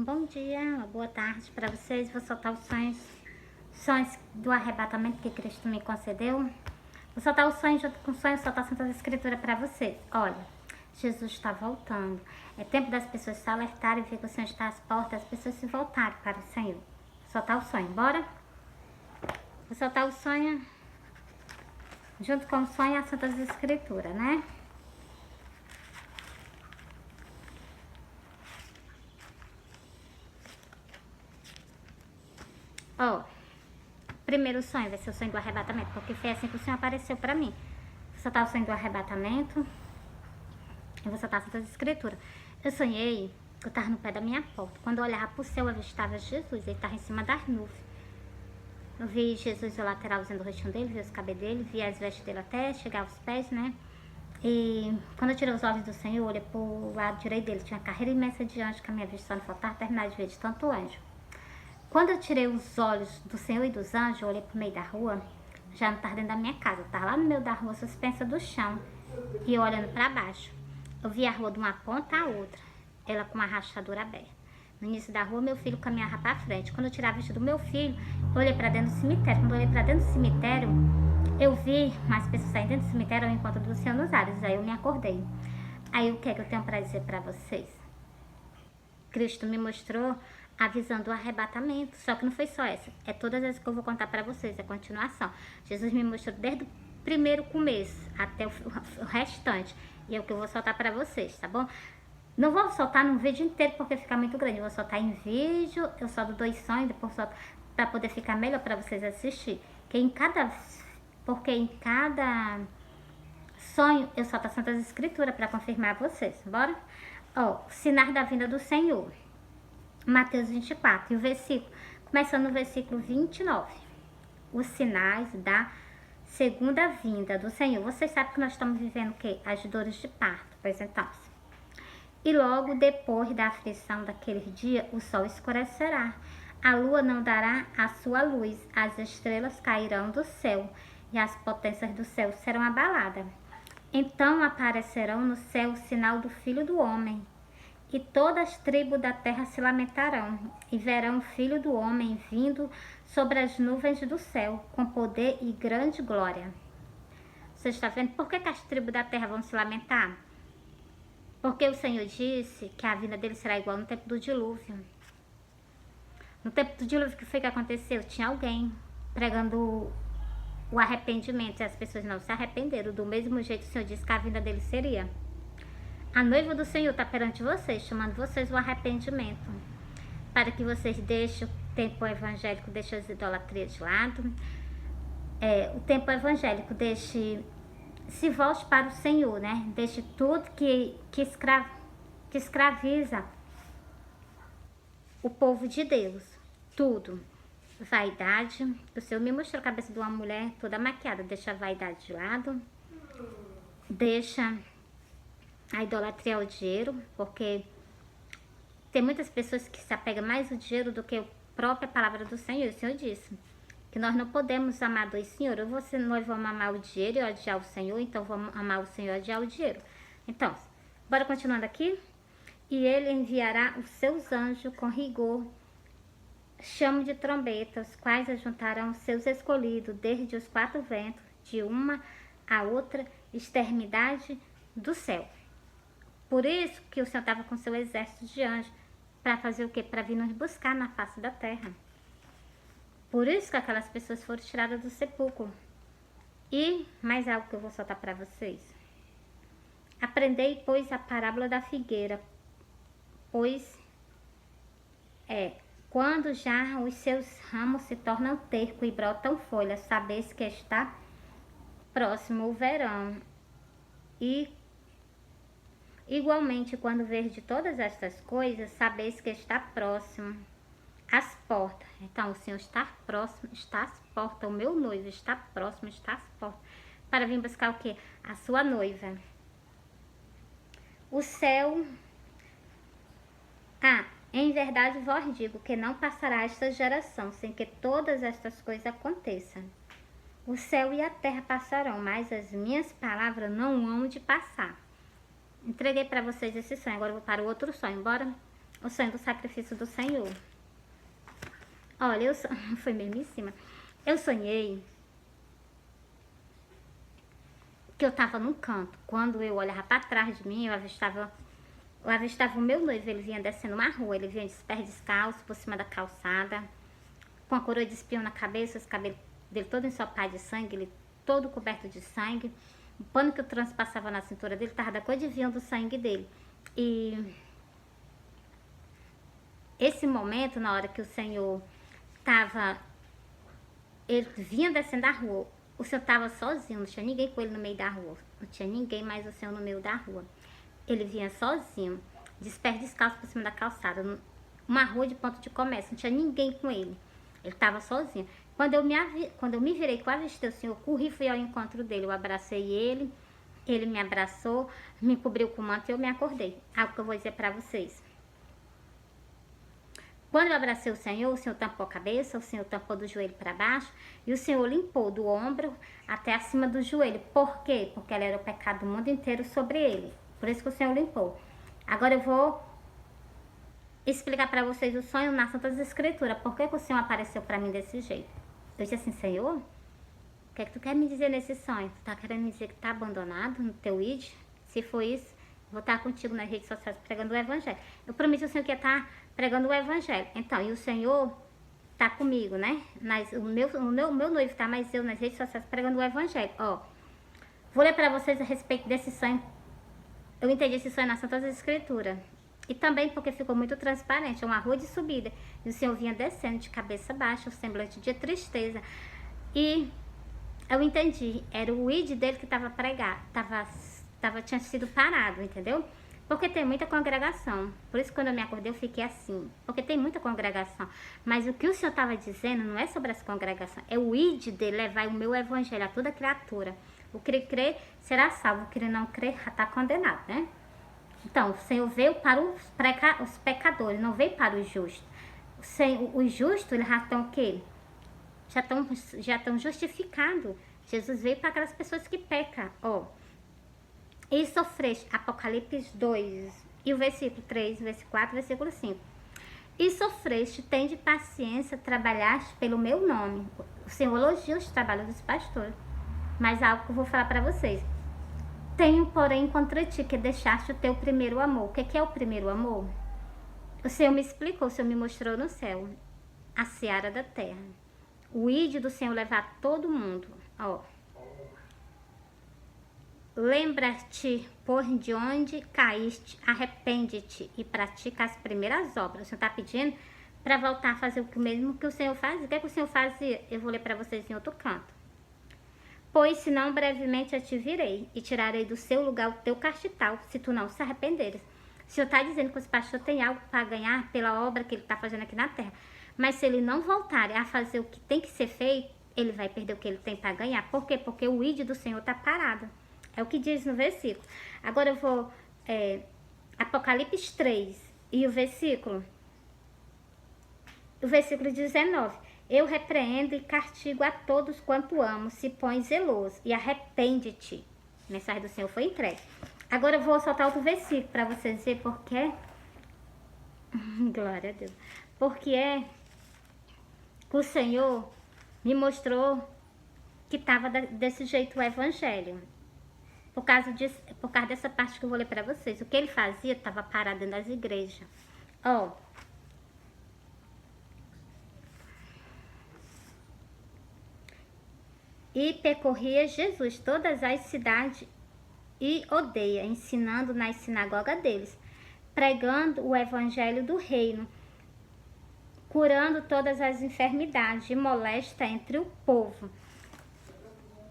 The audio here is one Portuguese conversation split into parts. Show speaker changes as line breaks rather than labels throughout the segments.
Bom dia, uma boa tarde para vocês. Vou soltar os sonhos do arrebatamento que Cristo me concedeu. Vou soltar os sonhos junto com os sonhos, soltar a Santa Escritura para vocês. Olha, Jesus está voltando. É tempo das pessoas se alertarem e ver que o Senhor está às portas, as pessoas se voltarem para o Senhor. Vou soltar o sonho, bora? Vou soltar o sonho junto com o sonho a Santa Escritura, né? Ó, primeiro sonho vai ser o sonho do arrebatamento, porque foi assim que o Senhor apareceu para mim. Vou soltar o sonho do arrebatamento. Eu vou soltar Santa Escritura. Eu sonhei que eu estava no pé da minha porta. Quando eu olhava para o céu, eu avistava Jesus. Ele estava em cima das nuvens. Eu vi Jesus o lateral usando o rostinho dele, vi os cabelos dele, vi as vestes dele até chegar aos pés, né? E quando eu tirei os olhos do Senhor, eu olhei pro lado direito dele. Tinha uma carreira imensa de anjo que a minha vista só não faltava terminar de ver de tanto anjo. Quando eu tirei os olhos do Senhor e dos anjos, eu olhei pro meio da rua, já não estava dentro da minha casa, estava lá no meio da rua, suspensa do chão, e eu olhando para baixo. Eu vi a rua de uma ponta a outra, ela com uma rachadura aberta. No início da rua, meu filho caminhava para frente. Quando eu tirava a vista do meu filho, eu olhei para dentro do cemitério. Quando eu olhei para dentro do cemitério, eu vi mais pessoas saindo dentro do cemitério ao encontro do Senhor nos ares. Aí eu me acordei. Aí o que é que eu tenho para dizer para vocês? Cristo me mostrou a visão do arrebatamento, só que não foi só essa, é todas as que eu vou contar para vocês, é a continuação. Jesus me mostrou desde o primeiro começo até o restante, e é o que eu vou soltar para vocês, tá bom? Não vou soltar num vídeo inteiro porque fica muito grande, eu vou soltar em vídeo, eu solto 2 sonhos, depois solto para poder ficar melhor para vocês assistir, porque em cada sonho eu solto a Santa Escritura para confirmar vocês, bora? Ó, sinais da vinda do Senhor. Mateus 24, e o versículo, começando no versículo 29. Os sinais da segunda vinda do Senhor. Vocês sabem que nós estamos vivendo o quê? As dores de parto, pois então. E logo depois da aflição daquele dia, o sol escurecerá, a lua não dará a sua luz, as estrelas cairão do céu, e as potências do céu serão abaladas. Então aparecerão no céu o sinal do Filho do Homem. E todas as tribos da terra se lamentarão, e verão o Filho do Homem vindo sobre as nuvens do céu, com poder e grande glória. Você está vendo? Por que as tribos da terra vão se lamentar? Porque o Senhor disse que a vinda dele será igual no tempo do dilúvio. No tempo do dilúvio, o que foi que aconteceu? Tinha alguém pregando o arrependimento, e as pessoas não se arrependeram. Do mesmo jeito, o Senhor disse que a vinda dele seria. A noiva do Senhor está perante vocês, chamando vocês o arrependimento, para que vocês deixem o tempo evangélico, deixem as idolatrias de lado, o tempo evangélico se volte para o Senhor, né? Deixe tudo que escraviza o povo de Deus, tudo. Vaidade, o Senhor me mostrou a cabeça de uma mulher toda maquiada, deixa a vaidade de lado, deixa a idolatria ao dinheiro, porque tem muitas pessoas que se apegam mais ao dinheiro do que a própria palavra do Senhor. O Senhor disse que nós não podemos amar dois senhores. Ou nós vamos amar o dinheiro e odiar o Senhor, então vamos amar o Senhor e odiar o dinheiro. Então, bora continuando aqui. E ele enviará os seus anjos com rigor, chamo de trombeta, os quais ajuntarão os seus escolhidos desde os 4 ventos, de uma a outra extremidade do céu. Por isso que o Senhor estava com seu exército de anjos, para fazer o quê? Para vir nos buscar na face da terra. Por isso que aquelas pessoas foram tiradas do sepulcro. E mais algo que eu vou soltar para vocês. Aprendei, pois, a parábola da figueira, pois quando já os seus ramos se tornam tercos e brotam folhas, sabeis que está próximo o verão. E igualmente, quando verde todas estas coisas, sabeis que está próximo às portas. Então, o Senhor está próximo, está às portas. O meu noivo está próximo, está às portas. Para vir buscar o quê? A sua noiva. O céu... em verdade vos digo que não passará esta geração sem que todas estas coisas aconteçam. O céu e a terra passarão, mas as minhas palavras não hão de passar. Entreguei para vocês esse sonho, agora eu vou para o outro sonho, bora? o sonho do sacrifício do Senhor. Olha, foi mesmo em cima. Eu sonhei que eu estava num canto. Quando eu olhava para trás de mim, eu avistava o meu noivo. Ele vinha descendo uma rua, ele vinha de pés descalços por cima da calçada, com a coroa de espinho na cabeça, os cabelos dele todo ensopado de sangue, ele todo coberto de sangue. O pano que eu transpassava na cintura dele estava da cor de vinho do sangue dele. E esse momento, na hora que o Senhor ele vinha descendo a rua, o Senhor estava sozinho, não tinha ninguém com ele no meio da rua, não tinha ninguém mais o Senhor no meio da rua. Ele vinha sozinho, de pés descalços por cima da calçada, uma rua de ponto de comércio, não tinha ninguém com ele. Ele estava sozinho. Quando eu me virei, que eu avistei o Senhor, corri e fui ao encontro dele. Eu abracei ele, ele me abraçou, me cobriu com o manto e eu me acordei. Algo que eu vou dizer para vocês. Quando eu abracei o Senhor tampou a cabeça, o Senhor tampou do joelho para baixo e o Senhor limpou do ombro até acima do joelho. Por quê? Porque ele era o pecado do mundo inteiro sobre ele. Por isso que o Senhor limpou. Agora eu vou explicar para vocês o sonho nas Santas Escrituras. Por que o Senhor apareceu para mim desse jeito? Eu disse assim, Senhor, o que é que tu quer me dizer nesse sonho? Tu tá querendo me dizer que tá abandonado no teu id? Se for isso, vou estar contigo nas redes sociais pregando o evangelho. Eu prometi ao Senhor que ia estar pregando o evangelho. Então, e o Senhor tá comigo, né? O meu noivo tá, mas eu nas redes sociais pregando o evangelho. Ó, vou ler para vocês a respeito desse sonho. Eu entendi esse sonho nas Santas Escrituras. E também porque ficou muito transparente, uma rua de subida. E o Senhor vinha descendo de cabeça baixa, o semblante de tristeza. E eu entendi, era o id dele que estava pregado, tinha sido parado, entendeu? Porque tem muita congregação. Por isso, quando eu me acordei, eu fiquei assim. Porque tem muita congregação. Mas o que o Senhor estava dizendo não é sobre essa congregação. É o id dele levar o meu evangelho a toda criatura. O que crer será salvo. O que não crer já está condenado, né? Então, o Senhor veio para os pecadores, não veio para os justos. Os justos, eles já estão o quê? Já estão justificados. Jesus veio para aquelas pessoas que pecam. Ó. E sofreste, Apocalipse 2, e o versículo 3, versículo 4, versículo 5. E sofreste, tende paciência, trabalhaste pelo meu nome. O Senhor elogia os trabalhos dos pastores. Mas algo que eu vou falar para vocês. Tenho, porém, contra ti que deixaste o teu primeiro amor. O que é o primeiro amor? O Senhor me explicou, o Senhor me mostrou no céu. A seara da terra. O id do Senhor levar todo mundo. Ó. Lembra-te por de onde caíste, arrepende-te e pratica as primeiras obras. O Senhor está pedindo para voltar a fazer o mesmo que o Senhor fazia. O que é que o Senhor fazia? Eu vou ler para vocês em outro canto. Pois senão brevemente eu te virei e tirarei do seu lugar o teu castital, se tu não se arrependeres. O Senhor está dizendo que os pastores têm algo para ganhar pela obra que ele está fazendo aqui na terra. Mas se ele não voltar a fazer o que tem que ser feito, ele vai perder o que ele tem para ganhar. Por quê? Porque o id do Senhor está parado. É o que diz no versículo. Agora eu vou... Apocalipse 3 e o versículo 19. Eu repreendo e castigo a todos quanto amo, se põe zeloso e arrepende-te. A mensagem do Senhor foi entregue. Agora eu vou soltar outro versículo para vocês verem porque... Glória a Deus. Porque o Senhor me mostrou que estava desse jeito o evangelho. Por causa dessa parte que eu vou ler para vocês. O que ele fazia estava parado dentro das igrejas. Ó. E percorria Jesus todas as cidades e aldeia, ensinando nas sinagogas deles, pregando o evangelho do reino, curando todas as enfermidades e molesta entre o povo.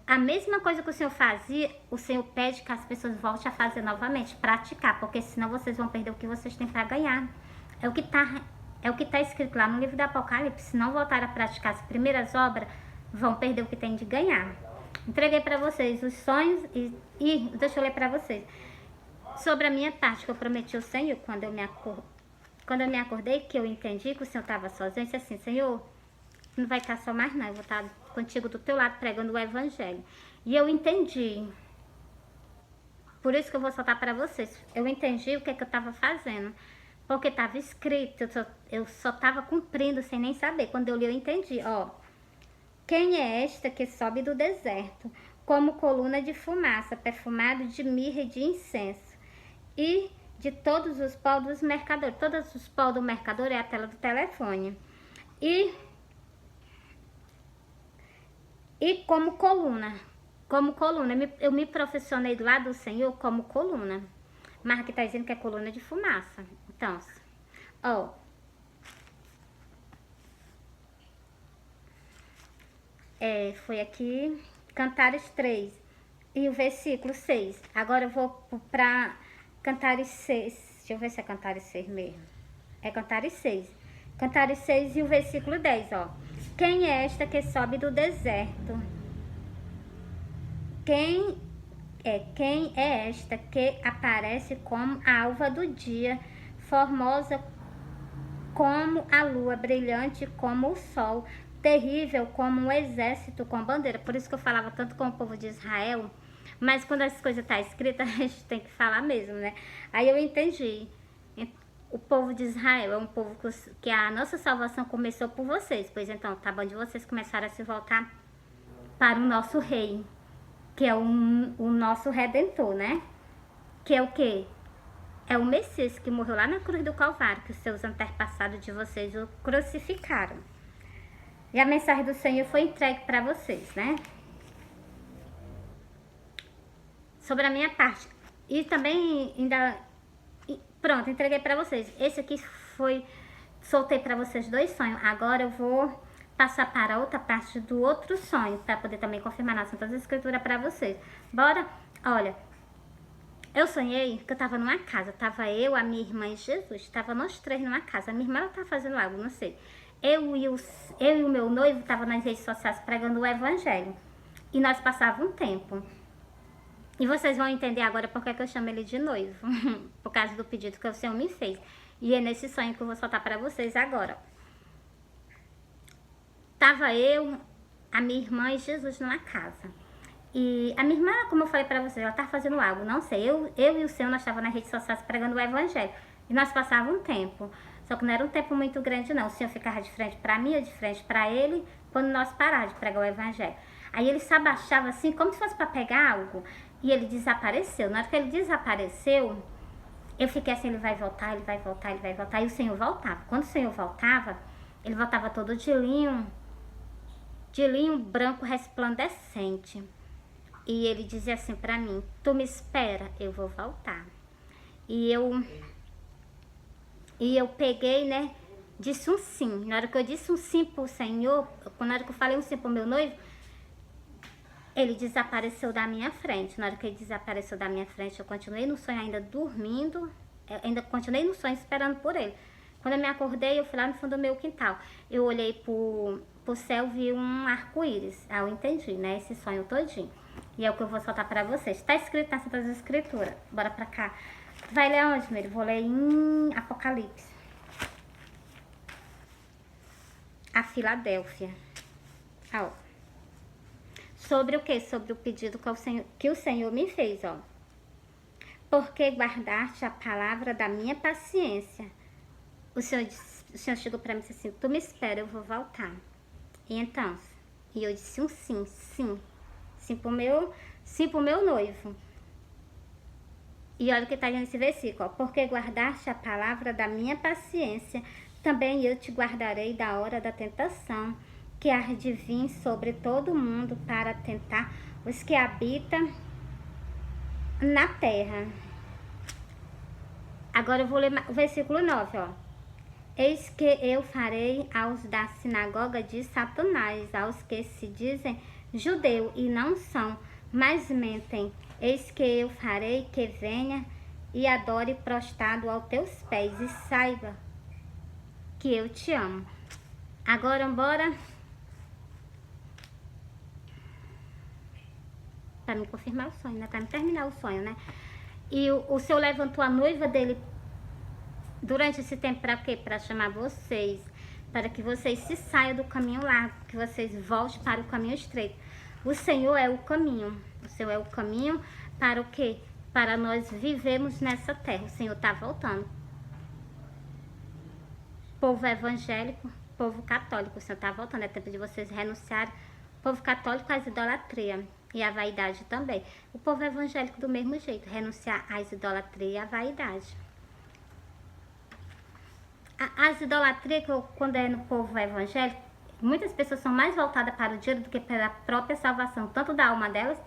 A mesma coisa que o Senhor fazia, o Senhor pede que as pessoas voltem a fazer novamente, praticar, porque senão vocês vão perder o que vocês têm para ganhar. É o que tá escrito lá no livro do Apocalipse. Se não voltar a praticar as primeiras obras, vão perder o que tem de ganhar. Entreguei para vocês os sonhos e deixa eu ler para vocês. Sobre a minha parte que eu prometi ao Senhor, quando eu me acordei, que eu entendi que o Senhor estava sozinho, eu disse assim, Senhor, não vai estar só mais não, eu vou estar contigo do teu lado pregando o evangelho. E eu entendi. Por isso que eu vou soltar para vocês. Eu entendi o que é que eu estava fazendo. porque estava escrito, eu só estava cumprindo sem nem saber. Quando eu li, eu entendi, ó. Quem é esta que sobe do deserto, como coluna de fumaça, perfumado de mirra e de incenso, e de todos os pó dos mercadores. Todos os pó do mercador é a tela do telefone. E como coluna, eu me profissionei do lado do Senhor como coluna. Mas aqui tá dizendo que é coluna de fumaça. Então, ó. Foi aqui, Cantares 3. E o versículo 6. Agora eu vou pra Cantares 6. Deixa eu ver se é Cantares 6 mesmo. É Cantares 6. Cantares 6 e o versículo 10, ó. Quem é esta que sobe do deserto? Quem é esta que aparece como a alva do dia, formosa como a lua, brilhante como o sol, terrível como um exército com bandeira? Por isso que eu falava tanto com o povo de Israel, mas quando as coisas estão escritas, a gente tem que falar mesmo, né? Aí eu entendi. O povo de Israel é um povo que a nossa salvação começou por vocês. Pois então, tá bom de vocês começarem a se voltar para o nosso rei, que é o nosso Redentor, né? Que é o quê? É o Messias que morreu lá na cruz do Calvário, que os seus antepassados de vocês o crucificaram. E a mensagem do Senhor foi entregue para vocês, né? Sobre a minha parte. E também ainda... Pronto, entreguei para vocês. Esse aqui foi... Soltei para vocês 2 sonhos. Agora eu vou passar para outra parte do outro sonho, para poder também confirmar na Santa Escritura para vocês. Bora? Olha, eu sonhei que eu tava numa casa. Tava eu, a minha irmã e Jesus. Tava nós 3 numa casa. A minha irmã, ela tá fazendo algo, não sei. Eu e o meu noivo tava nas redes sociais pregando o evangelho. E nós passávamos um tempo. E vocês vão entender agora por que eu chamo ele de noivo. Por causa do pedido que o Senhor me fez. E é nesse sonho que eu vou soltar para vocês agora. Tava eu, a minha irmã e Jesus numa casa. E a minha irmã, como eu falei para vocês, ela tá fazendo algo, não sei. Eu e o Senhor, nós estávamos nas redes sociais pregando o evangelho. E nós passávamos um tempo. Só que não era um tempo muito grande, não. O Senhor ficava de frente para mim, eu de frente para ele, quando nós parávamos de pregar o evangelho. Aí ele se abaixava assim, como se fosse para pegar algo. E ele desapareceu. Na hora que ele desapareceu, eu fiquei assim, ele vai voltar, ele vai voltar, ele vai voltar. E o Senhor voltava. Quando o Senhor voltava, ele voltava todo de linho branco resplandecente. E ele dizia assim pra mim, tu me espera, eu vou voltar. E eu peguei, né, disse um sim. Na hora que eu disse um sim pro Senhor, na hora que eu falei um sim pro meu noivo, ele desapareceu da minha frente. Na hora que ele desapareceu da minha frente, eu continuei no sonho ainda dormindo, ainda continuei no sonho esperando por ele. Quando eu me acordei, eu fui lá no fundo do meu quintal. Eu olhei pro céu, vi um arco-íris. Ah, eu entendi, né, esse sonho todinho. E é o que eu vou soltar pra vocês. Tá escrito nas Santas Escrituras. Bora pra cá. Vai ler onde, Mary? Vou ler em Apocalipse. A Filadélfia. Ah, ó. Sobre o quê? Sobre o pedido que o Senhor me fez, ó. Porque guardaste a palavra da minha paciência. O Senhor chegou pra mim e disse assim, tu me espera, eu vou voltar. E então, e eu disse um sim, sim. Sim pro meu noivo. E olha o que está nesse versículo, ó. Porque guardaste a palavra da minha paciência, também eu te guardarei da hora da tentação, que há de vir sobre todo mundo para tentar os que habitam na terra. Agora eu vou ler o versículo 9, ó. Eis que eu farei aos da sinagoga de Satanás, aos que se dizem judeu e não são, mas mentem. Eis que eu farei que venha e adore prostrado aos teus pés e saiba que eu te amo. Agora bora para me confirmar o sonho, né? Para me terminar o sonho, né? E o Senhor levantou a noiva dele durante esse tempo para quê? Para chamar vocês, para que vocês se saiam do caminho largo, que vocês voltem para o caminho estreito. O Senhor é o caminho. O Senhor é o caminho para o quê? Para nós vivemos nessa terra. O Senhor está voltando. povo evangélico, povo católico. O Senhor está voltando, é tempo de vocês renunciarem. Povo católico às idolatrias e à vaidade também. O povo evangélico do mesmo jeito, renunciar às idolatrias e à vaidade. As idolatrias, quando é no povo evangélico, muitas pessoas são mais voltadas para o dinheiro do que pela própria salvação, tanto da alma delas,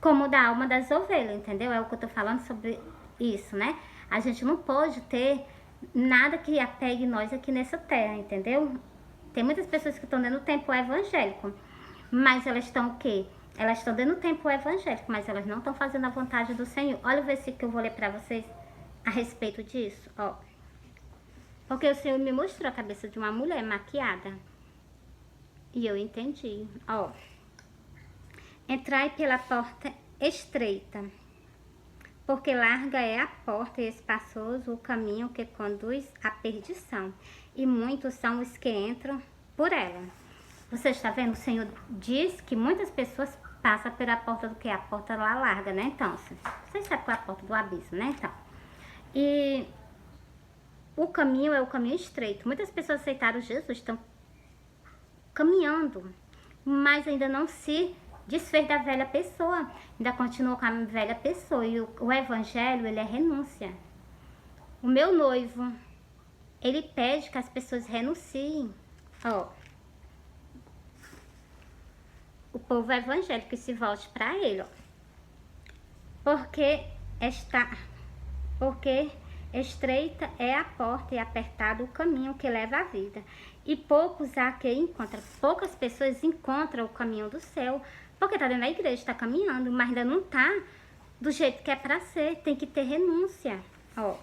como da alma das ovelhas, entendeu? É o que eu tô falando sobre isso, né? A gente não pode ter nada que apegue nós aqui nessa terra, entendeu? Tem muitas pessoas que estão dando tempo evangélico, mas elas estão o quê? Elas estão dando tempo evangélico, mas elas não estão fazendo a vontade do Senhor. Olha o versículo que eu vou ler para vocês a respeito disso, ó. Porque o Senhor me mostrou a cabeça de uma mulher maquiada. E eu entendi, ó. Entrai pela porta estreita, porque larga é a porta e espaçoso o caminho que conduz à perdição, e muitos são os que entram por ela. Você está vendo? O Senhor diz que muitas pessoas passam pela porta do que? A porta lá larga, né? Então, vocês sabem qual é a porta do abismo, né? Então, e o caminho é o caminho estreito. Muitas pessoas aceitaram Jesus, estão caminhando, mas ainda não se desfez da velha pessoa, ainda continua com a velha pessoa. E o evangelho, ele é renúncia. O meu noivo, ele pede que as pessoas renunciem, ó. O povo evangélico se volte para ele, ó. Porque estreita é a porta e apertado o caminho que leva à vida, e poucos há que encontram. Poucas pessoas encontram o caminho do céu, porque tá dentro da igreja, tá caminhando, mas ainda não tá do jeito que é para ser. Tem que ter renúncia, ó.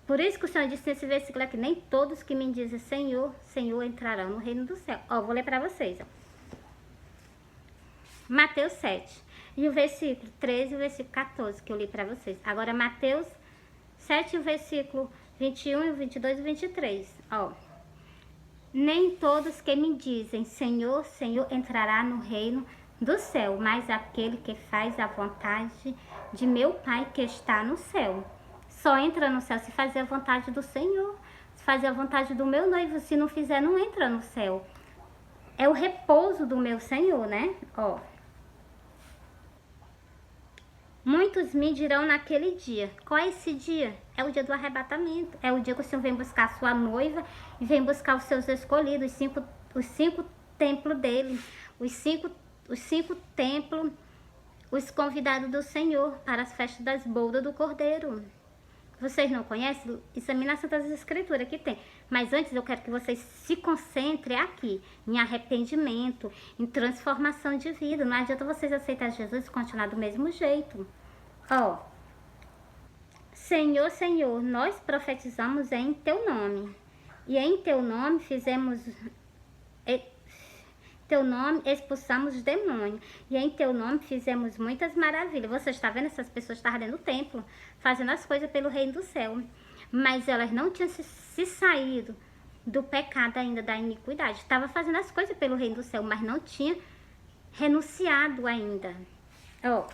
Por isso que o Senhor disse nesse versículo aqui: nem todos que me dizem Senhor, Senhor entrarão no reino do céu. Ó, vou ler para vocês, ó. Mateus 7, e o versículo 13 e o versículo 14, que eu li para vocês. Agora, Mateus 7, o versículo 21, e o 22 e 23, ó. Nem todos que me dizem Senhor, Senhor entrará no reino do céu, mas aquele que faz a vontade de meu Pai que está no céu. Só entra no céu se fazer a vontade do Senhor, se fazer a vontade do meu noivo. Se não fizer, não entra no céu. É o repouso do meu Senhor, né? Ó. Muitos me dirão naquele dia. Qual é esse dia? É o dia do arrebatamento. É o dia que o Senhor vem buscar a sua noiva e vem buscar os seus escolhidos, os cinco templos dele, os cinco templos, os convidados do Senhor para as festas das bodas do Cordeiro. Vocês não conhecem? Examina as Santas Escrituras que tem. Mas antes eu quero que vocês se concentrem aqui, em arrependimento, em transformação de vida. Não adianta vocês aceitar Jesus e continuar do mesmo jeito. Ó, Senhor, Senhor, nós profetizamos em Teu nome. E em Teu nome Teu nome expulsamos os demônios. E em Teu nome fizemos muitas maravilhas. Você está vendo? Essas pessoas estavam dentro do templo, fazendo as coisas pelo reino do céu. Mas elas não tinham se saído do pecado ainda, da iniquidade. Estava fazendo as coisas pelo reino do céu, mas não tinha renunciado ainda. Ó.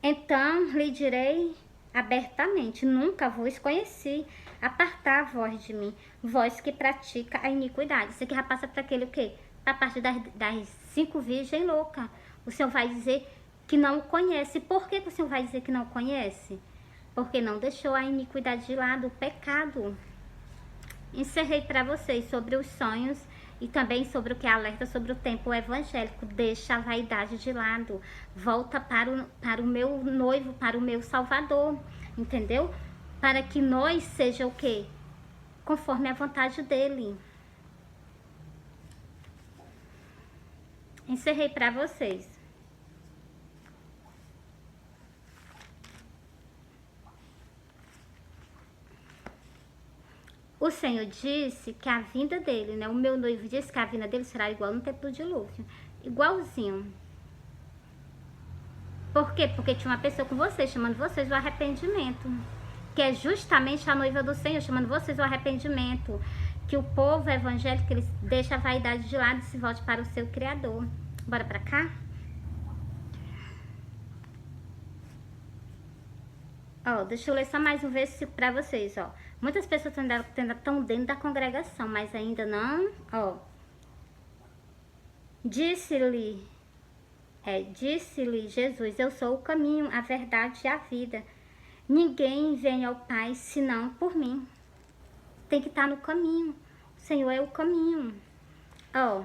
Então lhe direi abertamente: nunca vos conheci. Apartar a voz de mim, vós que pratica a iniquidade. Isso aqui já passa para aquele o quê? A parte das 5 virgens loucas. O Senhor vai dizer que não o conhece. Por que o Senhor vai dizer que não o conhece? Porque não deixou a iniquidade de lado, o pecado. Encerrei para vocês sobre os sonhos e também sobre o que alerta sobre o tempo evangélico. Deixa a vaidade de lado. Volta para o meu noivo, para o meu Salvador. Entendeu? Para que nós seja o quê? Conforme a vontade dele. Encerrei para vocês. O Senhor disse que a vinda dele, né? O meu noivo disse que a vinda dele será igual no tempo do dilúvio. Igualzinho. Por quê? Porque tinha uma pessoa com vocês, chamando vocês o arrependimento. Que é justamente a noiva do Senhor, chamando vocês o arrependimento. Que o povo evangélico, ele deixa a vaidade de lado e se volte para o seu Criador. Bora pra cá? Ó, deixa eu ler só mais um versículo pra vocês, ó. Muitas pessoas ainda estão dentro da congregação, mas ainda não, ó. Disse-lhe Jesus, eu sou o caminho, a verdade e a vida. Ninguém vem ao Pai senão por mim. Tem que estar no caminho. O Senhor é o caminho. Ó,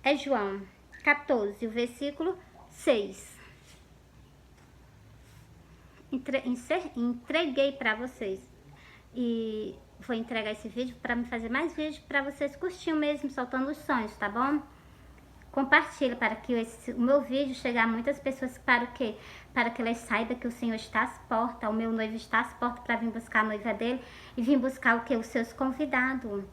é João 14, o versículo 6. Entreguei para vocês. E vou entregar esse vídeo para me fazer mais vídeos para vocês curtirem mesmo, soltando os sonhos, tá bom? Compartilha para que o meu vídeo chegue a muitas pessoas. Para o quê? Para que elas saibam que o Senhor está às portas, o meu noivo está às portas para vir buscar a noiva dele e vir buscar o quê? Os seus convidados.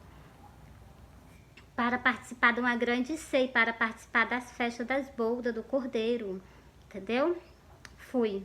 Para participar de uma grande ceia, para participar das festas das bodas do Cordeiro. Entendeu? Fui.